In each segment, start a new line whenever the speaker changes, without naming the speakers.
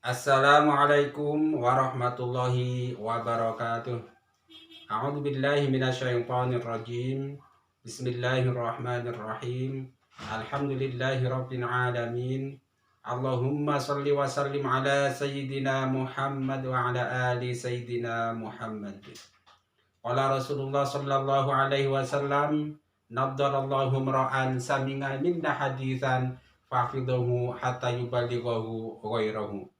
Assalamualaikum warahmatullahi wabarakatuh. A'udzu billahi minasyaitonir rajim. Bismillahirrahmanirrahim. Alhamdulillahi rabbil alamin. Allahumma shalli wa sallim ala sayyidina Muhammad wa ala ali sayyidina Muhammad. Qala Rasulullah sallallahu alaihi wasallam, naddarallahu mar'an sami'a minna haditsan fahfidhahu hatta yuballighahu ghairahu.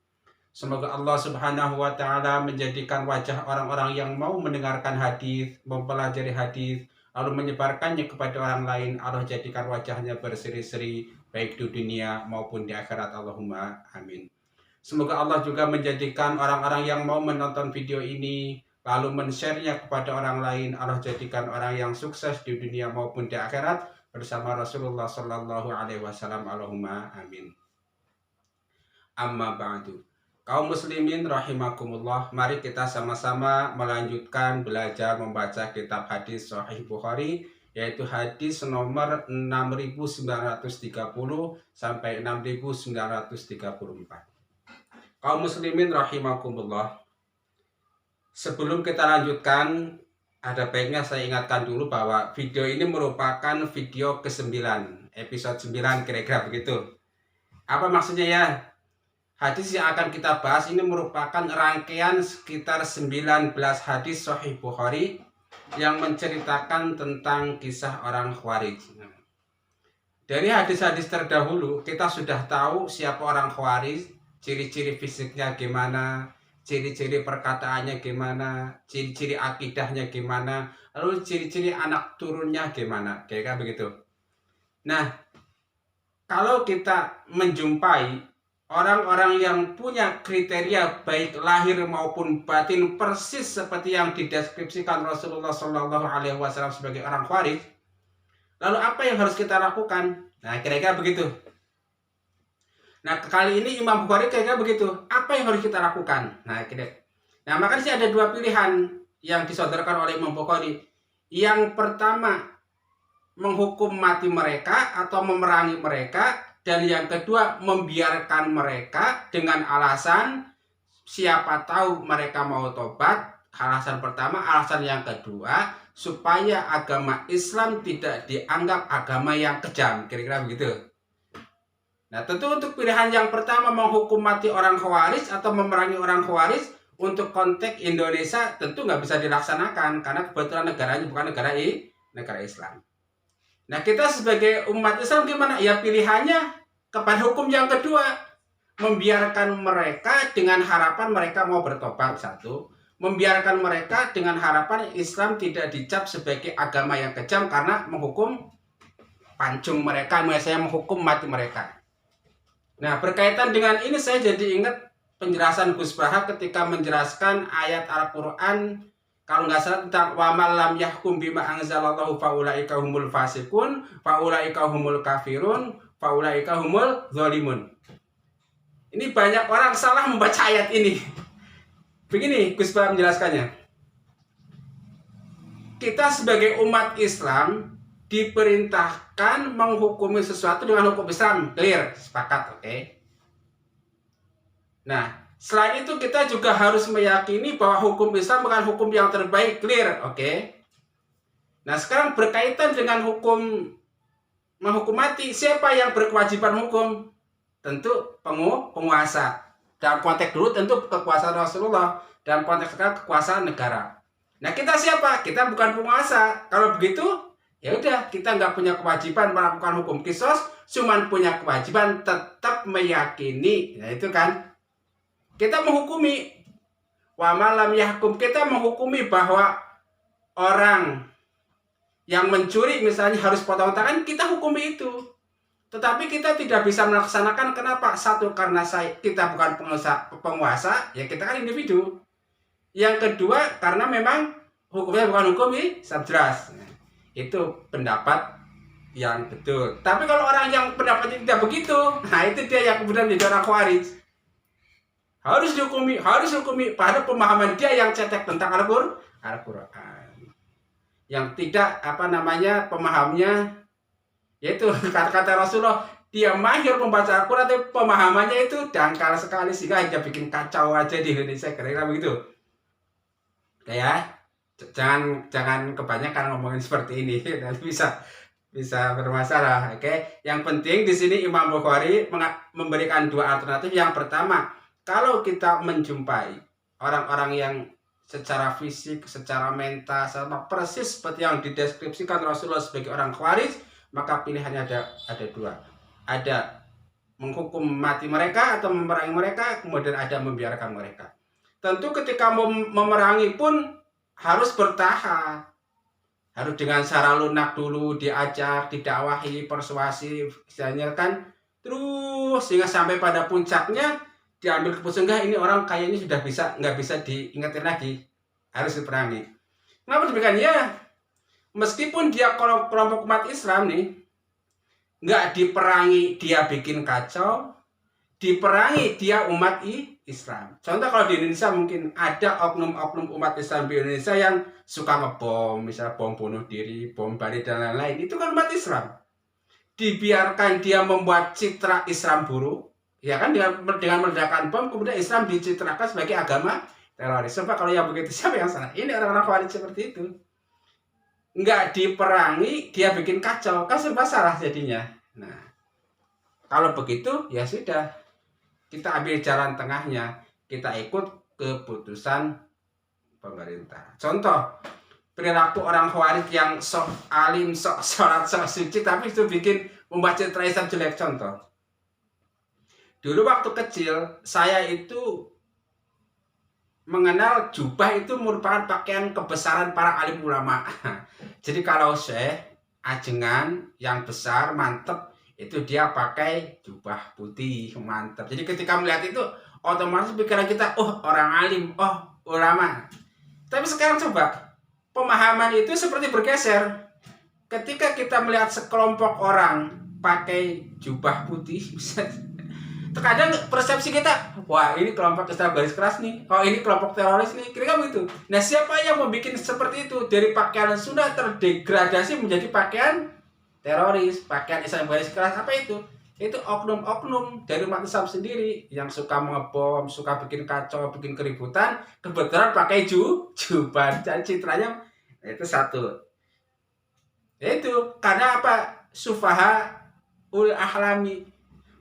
Semoga Allah Subhanahu wa taala menjadikan wajah orang-orang yang mau mendengarkan hadis, mempelajari hadis, lalu menyebarkannya kepada orang lain. Allah jadikan wajahnya berseri-seri baik di dunia maupun di akhirat. Allahumma amin. Semoga Allah juga menjadikan orang-orang yang mau menonton video ini lalu men-share-nya kepada orang lain. Allah jadikan orang yang sukses di dunia maupun di akhirat bersama Rasulullah sallallahu alaihi wasallam. Allahumma amin. Amma ba'du. Kaum muslimin rahimakumullah, mari kita sama-sama melanjutkan belajar membaca kitab hadis Sahih Bukhari, yaitu hadis nomor 6930 sampai 6934. Kaum muslimin rahimakumullah, sebelum kita lanjutkan, ada baiknya saya ingatkan dulu bahwa video ini merupakan video ke-9, episode 9 kira-kira begitu. Apa maksudnya ya? Hadis yang akan kita bahas ini merupakan rangkaian sekitar 19 hadis Sahih Bukhari yang menceritakan tentang kisah orang Khawarij. Dari hadis-hadis terdahulu kita sudah tahu siapa orang Khawarij, ciri-ciri fisiknya gimana, ciri-ciri perkataannya gimana, ciri-ciri akidahnya gimana, lalu ciri-ciri anak turunnya gimana, kira-kira begitu. Nah, kalau kita menjumpai orang-orang yang punya kriteria baik lahir maupun batin persis seperti yang dideskripsikan Rasulullah Shallallahu Alaihi Wasallam sebagai orang Khawarij, lalu apa yang harus kita lakukan? Nah, kira-kira begitu. Nah, kali ini Imam Bukhari kira-kira begitu. Apa yang harus kita lakukan? Nah, makanya sih ada dua pilihan yang disodorkan oleh Imam Bukhari. Yang pertama, menghukum mati mereka atau memerangi mereka. Dan yang kedua, membiarkan mereka dengan alasan siapa tahu mereka mau tobat. Alasan pertama. Alasan yang kedua, supaya agama Islam tidak dianggap agama yang kejam. Kira-kira begitu. Nah, tentu untuk pilihan yang pertama, menghukum mati orang Khawarij atau memerangi orang Khawarij, untuk konteks Indonesia tentu nggak bisa dilaksanakan. Karena kebetulan negaranya bukan negara Islam. Nah, kita sebagai umat Islam gimana? Ya pilihannya kepada hukum yang kedua. Membiarkan mereka dengan harapan mereka mau bertobat. Satu. Membiarkan mereka dengan harapan Islam tidak dicap sebagai agama yang kejam karena menghukum pancung mereka. Saya menghukum mati mereka. Nah, berkaitan dengan ini saya jadi ingat penjelasan Gus Baha ketika menjelaskan ayat Al-Quran, kalau nggak salah, tentang wa man lam yahkum bima anzalallahu faulaika humul fasikun, faulaika humul kafirun, faulaika humul zalimun. Ini banyak orang salah membaca ayat ini. Begini Gus Baha menjelaskannya. Kita sebagai umat Islam diperintahkan menghukumi sesuatu dengan hukum Islam. Clear? Sepakat, oke? Nah, selain itu kita juga harus meyakini bahwa hukum Islam bukan hukum yang terbaik. Clear? Oke? Nah, sekarang berkaitan dengan menghukum mati, siapa yang berkewajiban hukum? Tentu penguasa. Dalam konteks dulu tentu kekuasaan Rasulullah, dalam konteks sekarang kekuasaan negara. Nah, kita siapa? Kita bukan penguasa. Kalau begitu, ya udah, kita nggak punya kewajiban melakukan hukum kisos, cuman punya kewajiban tetap meyakini. Nah, itu kan kita menghukumi. Wa malam yahkum, kita menghukumi bahwa orang yang mencuri misalnya harus potong tangan, kita hukumi itu. Tetapi kita tidak bisa melaksanakan. Kenapa? Satu, karena kita bukan penguasa, ya kita kan individu. Yang kedua, karena memang hukumnya bukan hukum jelas. Itu pendapat yang betul. Tapi kalau orang yang pendapatnya tidak begitu, nah itu dia yang kemudian menjadi orang Khawarij. Harus dihukumi. Pada pemahaman dia yang cetek tentang Al-Quran. Yang tidak pemahamnya, yaitu kata-kata Rasulullah, Dia mahir membaca Al-Quran, tapi pemahamannya itu dangkal sekali sehingga hanya bikin kacau aja di Indonesia, kira-kira begitu. Ya, jangan kebanyakan ngomongin seperti ini, nanti bisa bermasalah. Oke, yang penting di sini Imam Bukhari memberikan dua alternatif. Yang pertama, kalau kita menjumpai orang-orang yang secara fisik, secara mental, sama persis seperti yang dideskripsikan Rasulullah sebagai orang Khawarij, maka pilihannya ada dua. Ada menghukum mati mereka atau memerangi mereka, kemudian ada membiarkan mereka. Tentu ketika memerangi pun harus bertahap. Harus dengan cara lunak dulu, diajak, didakwahi, persuasi, misalnya kan, terus sehingga sampai pada puncaknya diambil keputusan, enggak, ini orang kayaknya sudah nggak bisa diingetin lagi, harus diperangi. Kenapa demikian? Ya, meskipun dia kelompok umat Islam nih, nggak diperangi dia bikin kacau, diperangi dia umat Islam. Contoh kalau di Indonesia mungkin ada oknum-oknum umat Islam di Indonesia yang suka ngebom, misalnya bom bunuh diri, bom Bali dan lain-lain. Itu kan umat Islam. Dibiarkan dia membuat citra Islam buruk, ya kan, dengan meledakan bom, kemudian Islam dicitrakan sebagai agama teroris. Coba kalau yang begitu, siapa yang salah? Ini orang-orang Khawarij seperti itu. Nggak diperangi, dia bikin kacau, kan serba salah jadinya. Nah, kalau begitu ya sudah, kita ambil jalan tengahnya, kita ikut keputusan pemerintah. Contoh, perilaku orang Khawarij yang sok alim, sok sholat, sok suci, tapi itu membuat citra Islam jelek. Contoh, dulu waktu kecil, saya itu mengenal jubah itu merupakan pakaian kebesaran para alim ulama. Jadi kalau syekh ajengan yang besar, mantep, itu dia pakai jubah putih, mantep. Jadi ketika melihat itu, otomatis pikiran kita, oh orang alim, oh ulama. Tapi sekarang coba, pemahaman itu seperti bergeser. Ketika kita melihat sekelompok orang pakai jubah putih, terkadang persepsi kita, wah ini kelompok Islam garis keras nih, oh ini kelompok teroris nih, kira-kira begitu. Nah, siapa yang membuat seperti itu? Dari pakaian sudah terdegradasi menjadi pakaian teroris, pakaian Islam garis keras. Apa itu? Itu oknum-oknum dari umat Islam sendiri yang suka ngebom, suka bikin kacau, bikin keributan, kebetulan pakai jubah, dan citranya itu satu. Itu karena apa? Sufaha ul ahlami,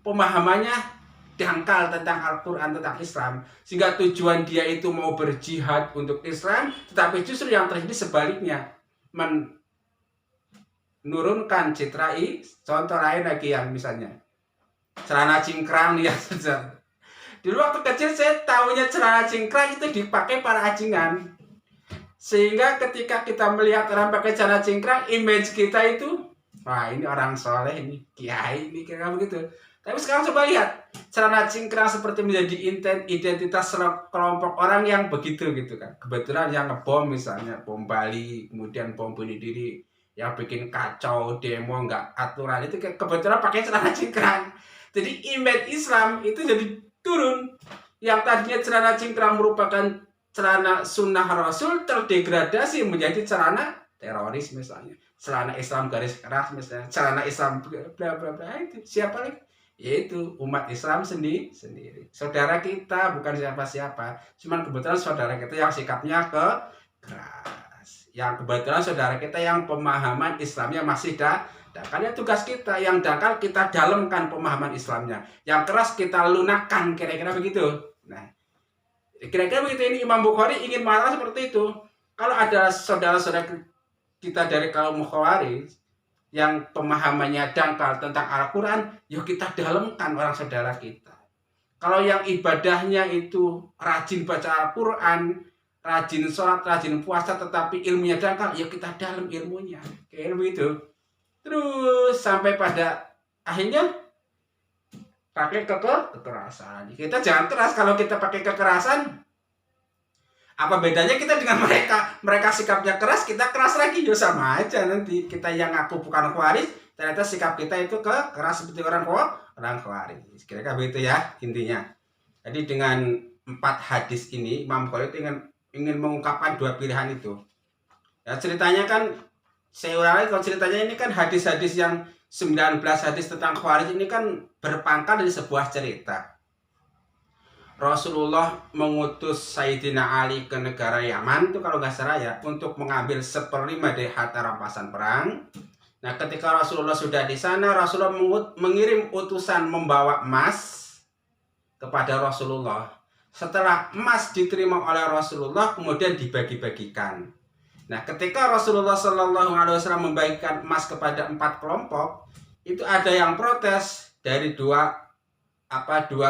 pemahamannya dangkal tentang Al-Quran, tentang Islam, sehingga tujuan dia itu mau berjihad untuk Islam, tetapi justru yang terjadi sebaliknya, menurunkan citra Contoh lain lagi yang misalnya celana cingkrang ya. Dulu waktu kecil saya tahunya celana cingkrang itu dipakai para ajingan, sehingga ketika kita melihat orang pakai celana cingkrang, image kita itu, wah ini orang soleh, ini kiai, ini kira begitu. Tapi sekarang coba lihat, celana cingkrang seperti menjadi identitas kelompok orang yang begitu gitu kan. Kebetulan yang ngebom misalnya, bom Bali, kemudian bom bunuh diri, yang bikin kacau, demo, nggak aturan, itu kebetulan pakai celana cingkrang. Jadi image Islam itu jadi turun. Yang tadinya celana cingkrang merupakan celana sunnah Rasul, terdegradasi menjadi celana teroris misalnya. Celana Islam garis keras misalnya, celana Islam bla bla bla, itu siapa lagi? Yaitu umat Islam sendiri. Saudara kita, bukan siapa-siapa, cuman kebetulan saudara kita yang sikapnya keras, yang kebetulan saudara kita yang pemahaman Islamnya masih dangkal. Ya tugas kita, yang dangkal kita dalamkan pemahaman Islamnya, yang keras kita lunakkan, kira-kira begitu. Nah, kira-kira begitu. Ini Imam Bukhari ingin mengatakan seperti itu. Kalau ada saudara-saudara kita dari kaum Khawarij yang pemahamannya dangkal tentang Al-Quran, yuk kita dalamkan orang saudara kita. Kalau yang ibadahnya itu rajin baca Al-Quran, rajin sholat, rajin puasa, tetapi ilmunya dangkal, yuk kita dalam ilmunya. Kayak begitu. Terus sampai pada akhirnya pakai kekerasan. Kita jangan keras. Kalau kita pakai kekerasan, apa bedanya kita dengan mereka? Mereka sikapnya keras, kita keras lagi, ya sama aja nanti. Kita yang ngaku bukan Khawarij, ternyata sikap kita itu keras seperti orang Khawarij. Kira-kira begitu ya intinya. Jadi dengan 4 hadis ini, Imam Bukhari ingin mengungkapkan 2 pilihan itu. Ya ceritanya kan, saya ulangi, kalau ceritanya ini kan hadis-hadis yang 19 hadis tentang Khawarij ini kan berpangkal dari sebuah cerita. Rasulullah mengutus Sayyidina Ali ke negara Yaman itu kalau nggak salah ya, untuk mengambil 1/5 dari harta rampasan perang. Nah, ketika Rasulullah sudah di sana, Rasulullah mengirim utusan membawa emas kepada Rasulullah. Setelah emas diterima oleh Rasulullah, kemudian dibagi-bagikan. Nah, ketika Rasulullah Shallallahu Alaihi Wasallam membagikan emas kepada 4 kelompok, itu ada yang protes dari dua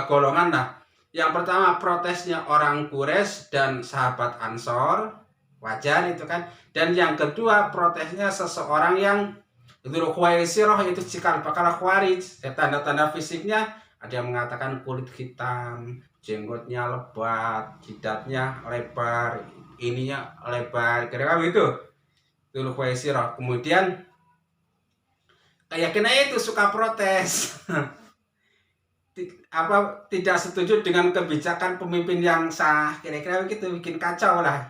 golongan lah. Yang pertama protesnya orang Quraisy dan sahabat Ansor, wajar itu kan. Dan yang kedua protesnya seseorang yang Dzul Khuwaisirah, itu cikal bakal Khawarij. Tanda-tanda fisiknya ada yang mengatakan kulit hitam, jenggotnya lebat, jidatnya lebar, ininya lebar, kira-kira begitu. Dzul Khuwaisirah. Kemudian keyakinannya itu suka protes. Tidak setuju dengan kebijakan pemimpin yang sah, kira-kira begitu, bikin kacau lah.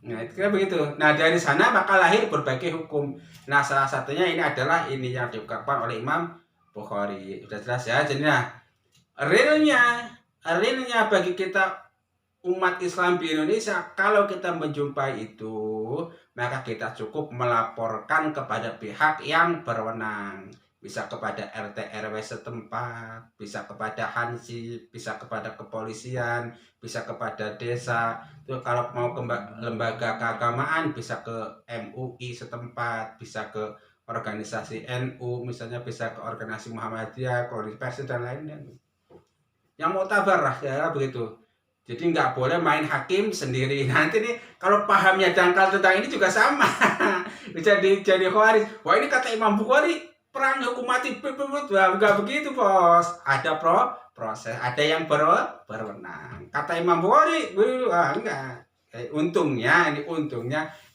Nah, itu kira begitu. Nah, dari sana maka lahir berbagai hukum. Nah, salah satunya ini adalah ini yang diungkapkan oleh Imam Bukhari. Sudah jelas ya. Jadi realnya bagi kita umat Islam di Indonesia, kalau kita menjumpai itu, maka kita cukup melaporkan kepada pihak yang berwenang. Bisa kepada RT RW setempat, bisa kepada Hansip, bisa kepada kepolisian, bisa kepada desa. Itu kalau mau ke lembaga keagamaan bisa ke MUI setempat, bisa ke organisasi NU, misalnya bisa ke organisasi Muhammadiyah, koordinasi dan lainnya. Yang mau tabar lah ya begitu. Jadi nggak boleh main hakim sendiri. Nanti nih kalau pahamnya dangkal tentang ini juga sama. Bisa jadi Khawarij. Wah, ini kata Imam Bukhari perang hukum mati, enggak begitu bos. Ada proses, ada yang berwenang. Kata Imam Bukhari, enggak. Untungnya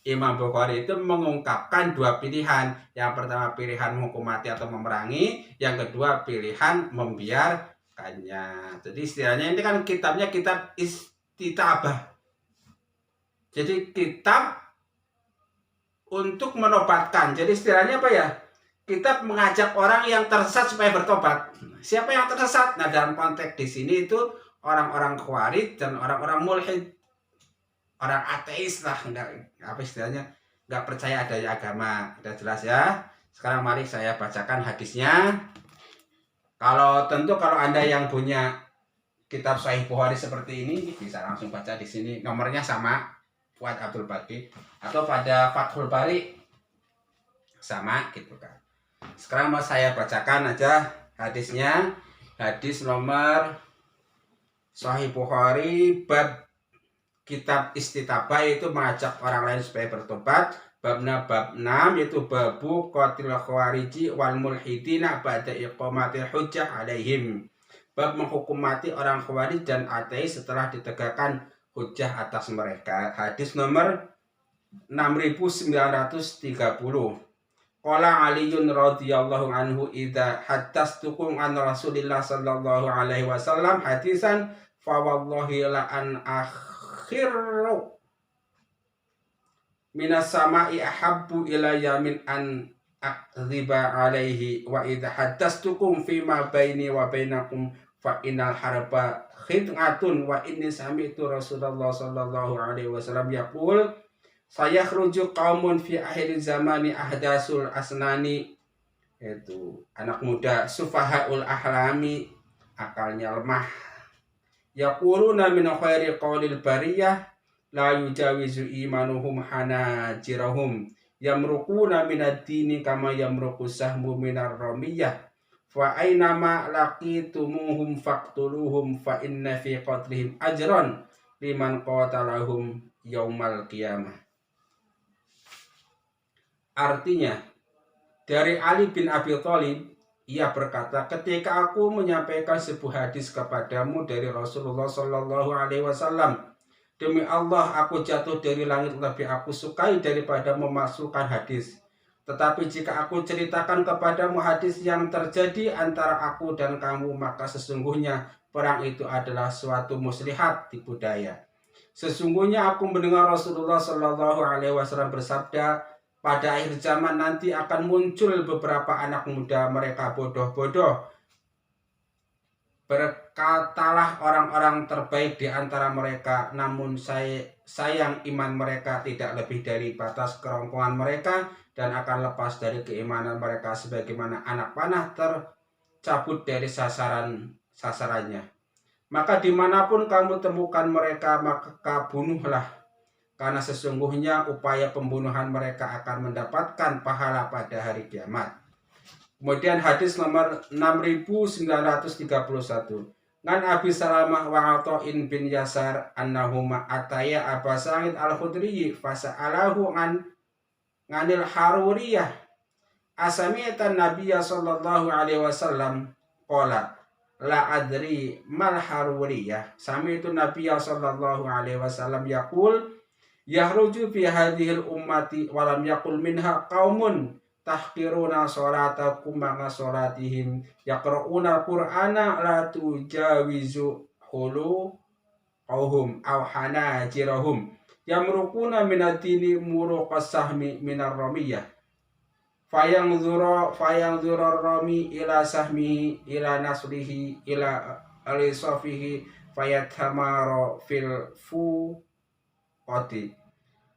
Imam Bukhari itu mengungkapkan dua pilihan. Yang pertama pilihan hukum mati atau memerangi, yang kedua pilihan membiarkannya. Jadi istilahnya ini kan kitabnya kitab istitabah. Jadi kitab untuk menobatkan. Jadi istilahnya apa ya? Kita mengajak orang yang tersesat supaya bertobat. Siapa yang tersesat? Nah, dalam konteks di sini itu orang-orang Khawarij dan orang-orang mulhid, orang ateis lah, apa istilahnya, nggak percaya adanya agama. Udah jelas ya. Sekarang mari saya bacakan hadisnya. Kalau Anda yang punya kitab Sahih Bukhari seperti ini, bisa langsung baca di sini. Nomornya sama, Fuad Abdul Baqi, atau pada Fathul Bari sama gitu kan. Sekarang mau saya bacakan aja hadisnya. Hadis nomor Sahih Bukhari, bab kitab istitabah, itu mengajak orang lain supaya bertobat. Bab 6 yaitu babu qatil khawariji wal mulhidina ba'da iqamatil hujjah alaihim. Bab menghukum mati orang Khawarij dan ateis setelah ditegakkan hujjah atas mereka. Hadis nomor 6930. Qala Aliyun radhiyallahu anhu, idza haddastukum an Rasulillah sallallahu alaihi wasallam hadisan fa wallahi la an akhiru minas sama'i ahabbu ilayya min an akdziba alaihi wa idza haddastukum fima baini wa bainakum fa innal harba khid'atun wa inni sami'tu Rasulullah sallallahu alaihi wasallam yaqul saya khruju qaumun fi akhir zamani ahdasul asnani, yaitu anak muda sufahaul ahlami, akalnya lemah, yaquluna min khairi qaulil bariyah la yujawizu imanuhum hanajirahum yamruquna minad dini kama yamruqu sahmu minar ramiyah fa ainama laqitumuhum faqtuluhum fa inna fi qatlihim ajran liman qatalahum yaumal qiyamah. Artinya, dari Ali bin Abi Thalib, ia berkata, ketika aku menyampaikan sebuah hadis kepadamu dari Rasulullah Shallallahu Alaihi Wasallam, demi Allah aku jatuh dari langit lebih aku sukai daripada memasukkan hadis. Tetapi jika aku ceritakan kepadamu hadis yang terjadi antara aku dan kamu, maka sesungguhnya perang itu adalah suatu muslihat di budaya. Sesungguhnya aku mendengar Rasulullah Shallallahu Alaihi Wasallam bersabda, pada akhir zaman nanti akan muncul beberapa anak muda, mereka bodoh-bodoh. Berkatalah orang-orang terbaik di antara mereka, namun sayang iman mereka tidak lebih dari batas kerongkongan mereka dan akan lepas dari keimanan mereka sebagaimana anak panah tercabut dari sasarannya. Maka dimanapun kamu temukan mereka, maka bunuhlah, karena sesungguhnya upaya pembunuhan mereka akan mendapatkan pahala pada hari kiamat. Kemudian hadis nomor 6931. Ngan Abi Salamah wa Ata'in bin Yasar annahuma ataya Aba Sa'id al-Khudri fasa'alahu nganil haruriyah asami'tan Nabiyya sallallahu alaihi wasallam qala la adri mal haruriyah sami'tu Nabiyya sallallahu alaihi wasallam yaqul yahruju fi hadhil ummati walam yaqul minha qaumun tahqiruna sholatakum ma'a sholatihim yaqra'una qur'ana la tujawizu quluhum aw hanajirahum yamruquna minad-dini muruqas sahmi minar ramiyah fayangzura rami ila sahmihi ila nasrihi ila alisafihi fayatamara fil fuqati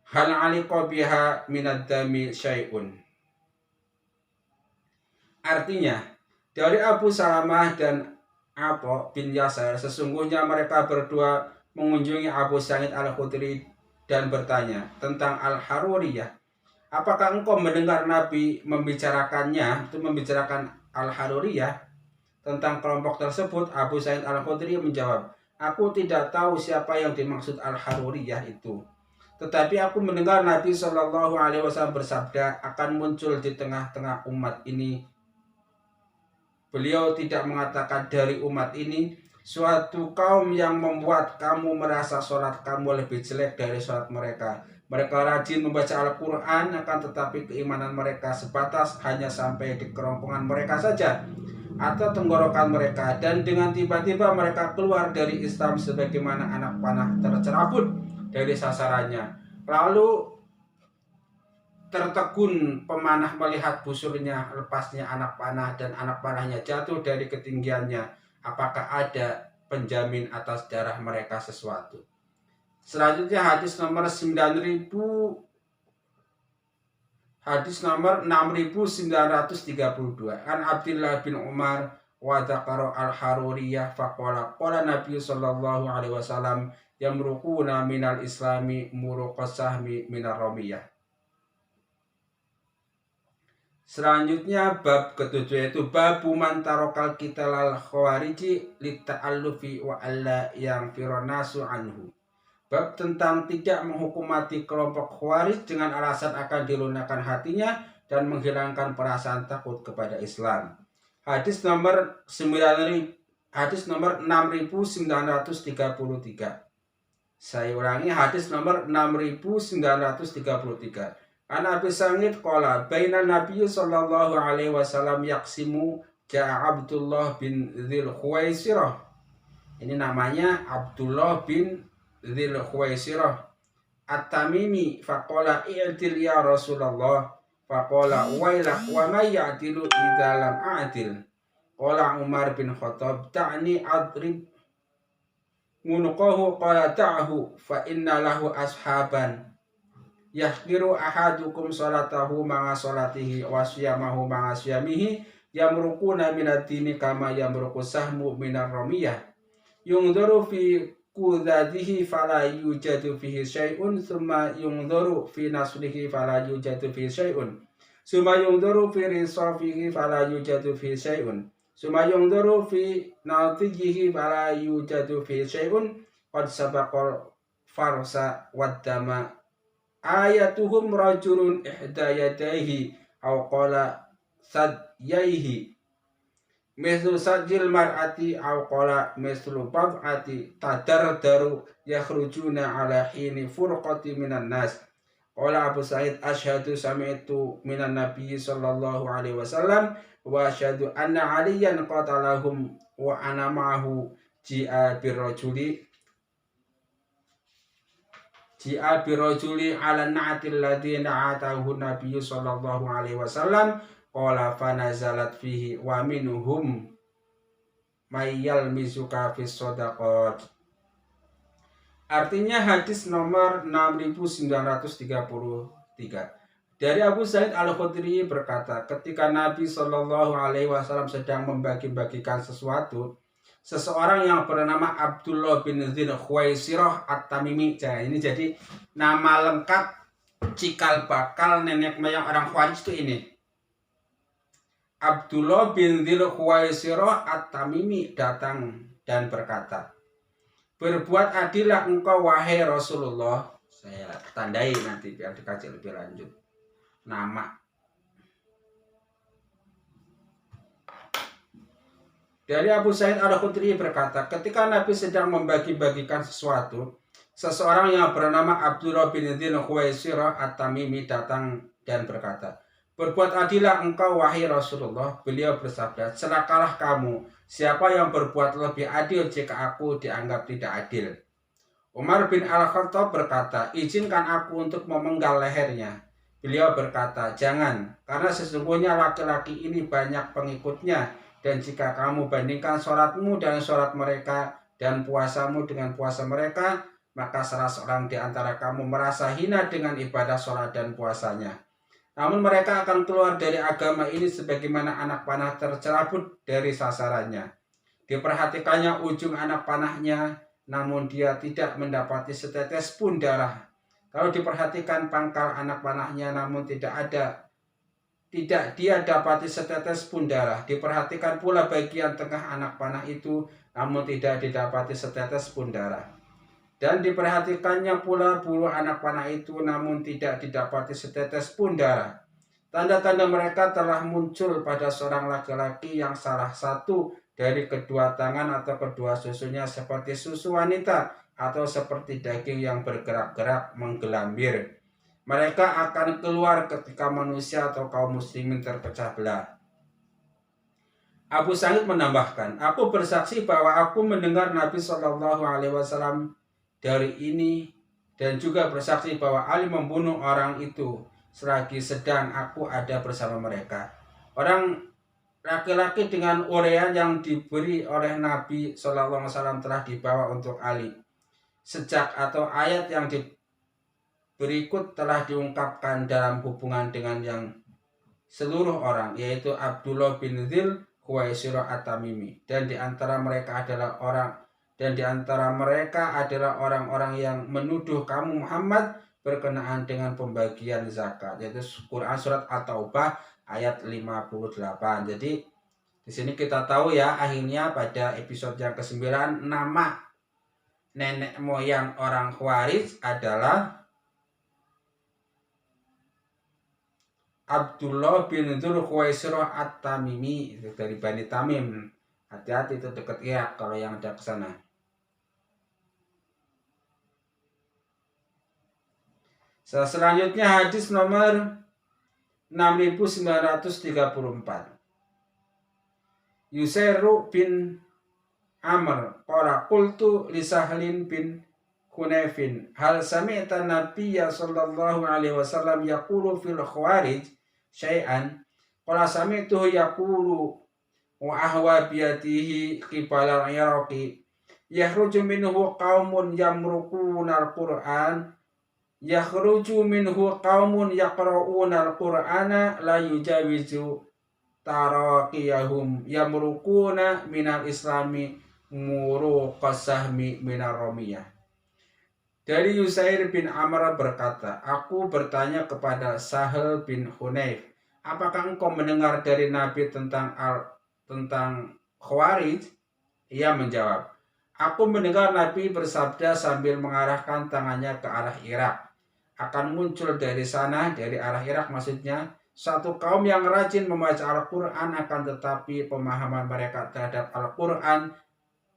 hal aliqa biha minad dami syai'un. Artinya, dari Abu Salamah dan Atha bin Yasar, sesungguhnya mereka berdua mengunjungi Abu Sa'id al-Khudri dan bertanya tentang Al-Haruriyah. Apakah engkau mendengar Nabi membicarakannya, itu membicarakan Al-Haruriyah, tentang kelompok tersebut? Abu Sa'id al-Khudri menjawab, aku tidak tahu siapa yang dimaksud Al-Haruriyah itu. Tetapi aku mendengar Nabi Shallallahu Alaihi Wasallam bersabda, akan muncul di tengah-tengah umat ini. Beliau tidak mengatakan dari umat ini suatu kaum yang membuat kamu merasa sholat kamu lebih jelek dari sholat mereka. Mereka rajin membaca Al-Quran, akan tetapi keimanan mereka sebatas hanya sampai di kerongkongan mereka saja atau tenggorokan mereka, dan dengan tiba-tiba mereka keluar dari Islam sebagaimana anak panah tercerabut dari sasarannya. Lalu tertegun pemanah melihat busurnya, lepasnya anak panah, dan anak panahnya jatuh dari ketinggiannya. Apakah ada penjamin atas darah mereka sesuatu? Selanjutnya hadis nomor 6932. An Abdullah bin Umar wa dzakara al-Haruriyah faqala qala Nabi sallallahu alaihi wasallam yamruquna minal islami muruqas sahmi minar ramiyah. Selanjutnya bab ketujuh, yaitu babu man tarokal qitalal khawariji lita'allufi wa alla yang fironasu anhu. Bab tentang tidak menghukum mati kelompok khawarij dengan alasan akan dilunakkan hatinya dan menghilangkan perasaan takut kepada Islam. Hadis nomor 6933. Saya ulangi, hadis nomor 6933. An Abi Sa'id qala baina Nabi sallallahu alaihi wasallam yaqsimu ja'a Abdullah bin Dzil Khuwaisirah. Ini namanya Abdullah bin Dzil Khuwaisirah At-Tamimi faqala i'til ya Rasulullah faqala wailak wa may ya'tilu idza lam a'til. Qala Umar bin Khattab ta'ni adrib munuqahu qala ta'hu fa inna lahu ashaban yahkiru ahadukum salatahu ma'a salatihi wa siyamahu ma'a siyamihi yamruquna minad-dini kama yamruqu sahmu minar ramiyah yungdharu fi qudadihi fala yujadu fihi syai'un thumma yungdharu fi naslihi fala yujadu fihi syai'un thumma yungdharu fi risafihi fala yujadu fihi syai'un thumma yungdharu fi natijihi fala yujadu fihi syai'un qad sabaqal farsa wad dama ayatuhum rajulun ihdayadaihi aw qala sadyaihi mislu sajil mar'ati aw qala mislu bab'ati tadardaru yakhrujuna ala hini furqati minan nas. Qala Abu Sa'id asyhadu sami'tu minan nabiy sallallahu alaihi wasallam wa asyhadu anna aliyan qatalahum wa ana ma'ahu ji'a birrajuli Ji'a birajuli ala na'atil ladzi na'atahu nabiyyu sallallahu alaihi wasallam qala fa nazalat fihi wa minhum mayyal mizuka fis shadaqat. Artinya hadis nomor 6933. Dari Abu Sa'id Al-Khudri berkata, ketika Nabi Shallallahu Alaihi Wasallam sedang membagi-bagikan sesuatu, seseorang yang bernama Abdullah bin Dzil Khuwaisirah At-Tamimi. Ini jadi nama lengkap cikal bakal nenek moyang orang Khawarij itu ini. Abdullah bin Dzil Khuwaisirah At-Tamimi datang dan berkata, berbuat adillah engkau wahai Rasulullah. Saya tandai nanti biar dikaji lebih lanjut. Nama. Dari Abu Sa'id Al-Khudri berkata, ketika Nabi sedang membagi-bagikan sesuatu, seseorang yang bernama Abdullah bin Dzil Khuwaisirah At-Tamimi datang dan berkata, berbuat adillah engkau wahai Rasulullah. Beliau bersabda, celakalah kamu, siapa yang berbuat lebih adil jika aku dianggap tidak adil. Umar bin Al-Khattab berkata, izinkan aku untuk memenggal lehernya. Beliau berkata, jangan, karena sesungguhnya laki-laki ini banyak pengikutnya, dan jika kamu bandingkan sholatmu dan sholat mereka, dan puasamu dengan puasa mereka, maka salah seorang di antara kamu merasa hina dengan ibadah sholat dan puasanya. Namun mereka akan keluar dari agama ini sebagaimana anak panah tercerabut dari sasarannya. Diperhatikannya ujung anak panahnya, namun dia tidak mendapati setetes pun darah. Kalau diperhatikan pangkal anak panahnya, namun tidak dia dapati setetes pun darah. Diperhatikan pula bagian tengah anak panah itu, namun tidak didapati setetes pun darah. Dan diperhatikannya pula bulu anak panah itu, namun tidak didapati setetes pun darah. Tanda-tanda mereka telah muncul pada seorang laki-laki yang salah satu dari kedua tangan atau kedua susunya seperti susu wanita atau seperti daging yang bergerak-gerak menggelambir. Mereka akan keluar ketika manusia atau kaum muslimin terpecah belah. Abu Sa'id menambahkan, aku bersaksi bahwa aku mendengar Nabi Shallallahu Alaihi Wasallam dari ini dan juga bersaksi bahwa Ali membunuh orang itu selagi sedang aku ada bersama mereka. Orang laki-laki dengan urean yang diberi oleh Nabi Shallallahu Alaihi Wasallam telah dibawa untuk Ali. Sejak atau ayat yang berikut telah diungkapkan dalam hubungan dengan yang seluruh orang, yaitu Abdullah bin Dzil Khuwaisirah At-Tamimi, dan di antara mereka adalah orang-orang yang menuduh kamu Muhammad berkenaan dengan pembagian zakat, yaitu Quran surat At-Taubah ayat 58. Jadi di sini kita tahu ya, akhirnya pada episode yang ke-9 nama nenek moyang orang Khawarij adalah Abdullah bin Dzul Khuwaisirah At-Tamimi, itu dari Bani Tamim. Hati-hati, itu dekat Irak kalau yang ada ke sana. Selanjutnya hadis nomor 6934. Yusairu bin Amr qala qultu li Sahlin bin Hunayfin hal sami'ta nabiyya sallallahu alaihi wasallam yaqulu fil khawarij syai'an qala sami'tuhu yaqulu wa ahwa biyatihi qibala al-iraqi yakhruju minhu qaumun yamruquna al-Qur'an yakhruju minhu qaumun yaqra'una al-Qur'ana la yujawizu taraqiyahum yamruquna minal islami muruqasahmi minar romiyah. Dari Yusair bin Amr berkata, aku bertanya kepada Sahal bin Hunayf, apakah engkau mendengar dari Nabi tentang Khawarij? Ia menjawab, aku mendengar Nabi bersabda sambil mengarahkan tangannya ke arah Irak. Akan muncul dari sana, dari arah Irak maksudnya, satu kaum yang rajin membaca Al-Quran, akan tetapi pemahaman mereka terhadap Al-Quran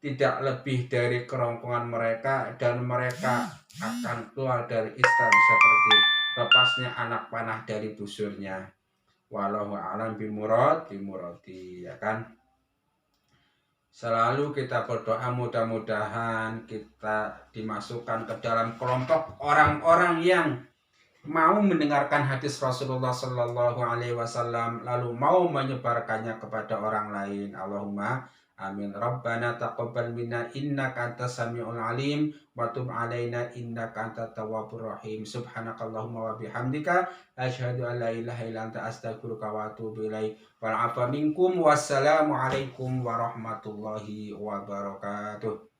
tidak lebih dari kerongkongan mereka, dan mereka akan keluar dari Islam seperti lepasnya anak panah dari busurnya. Wallahu a'lam bimuradi, ya kan. Selalu kita berdoa mudah-mudahan kita dimasukkan ke dalam kelompok orang-orang yang mau mendengarkan hadis Rasulullah Sallallahu Alaihi Wasallam lalu mau menyebarkannya kepada orang lain. Allahumma amin. Rabbana taqabbal minna innaka antas samiul alim wa tub alaina innaka antat tawwabur rahim. Subhanakallahumma wa bihamdika asyhadu an la ilaha illa anta astaghfiruka wa atubu ilaik. Wal afa minkum. Wassalamu alaikum warahmatullahi wabarakatuh.